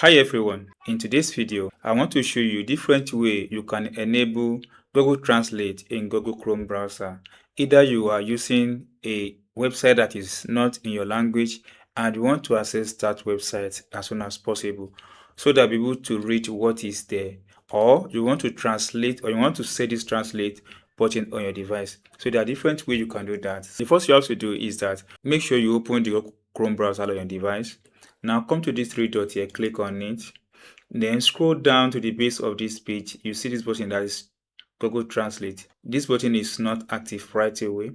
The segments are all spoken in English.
Hi everyone, in today's video I want to show you different way you can enable Google Translate in Google Chrome browser. Either you are using a website that is not in your language and you want to access that website as soon as possible so that you'll be able to read what is there, or you want to translate or you want to set this translate button on your device. So there are different ways you can do that. The first you have to do is that make sure you open the Google Chrome browser on your device. Now come to this three dots here, click on it. Then scroll down to the base of this page. You see this button that is Google Translate. This button is not active right away.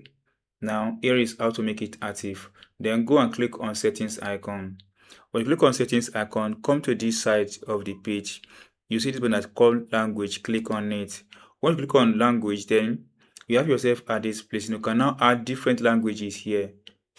Now here is how to make it active. Then go and click on settings icon. When you click on settings icon, come to this side of the page. You see this button that's called language. Click on it. When you click on language, then you have yourself at this place. You can now add different languages here.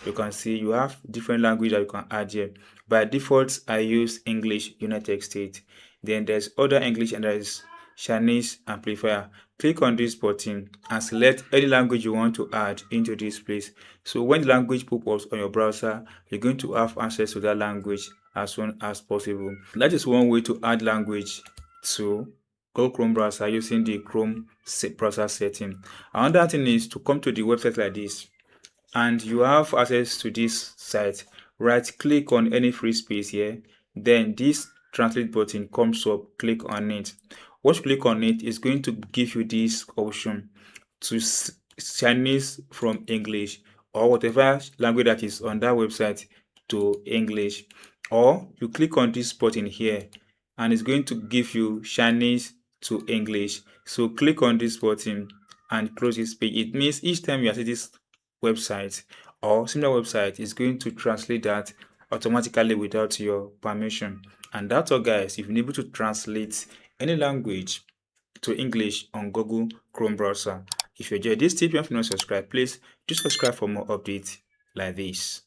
You can see you have different language that you can add here. By default, I use English United States. Then there's other English and there's Chinese amplifier. Click on this button and select any language you want to add into this place. So when the language pop-ups on your browser, you're going to have access to that language as soon as possible. That is one way to add language to Google Chrome browser using the Chrome browser setting. Another thing is to come to the website like this and you have access to this site. Right click on any free space here, then this translate button comes up. Click on it. Once you click on it, it's going to give you this option to Chinese from English or whatever language that is on that website to English. Or you click on this button here and it's going to give you Chinese to English. So click on this button and close this page. It means each time you access this website or similar website is going to translate that automatically without your permission. And that's all, guys. You've been able to translate any language to English on Google Chrome browser. If you enjoyed this tip and if you're not subscribed, please do subscribe for more updates like this.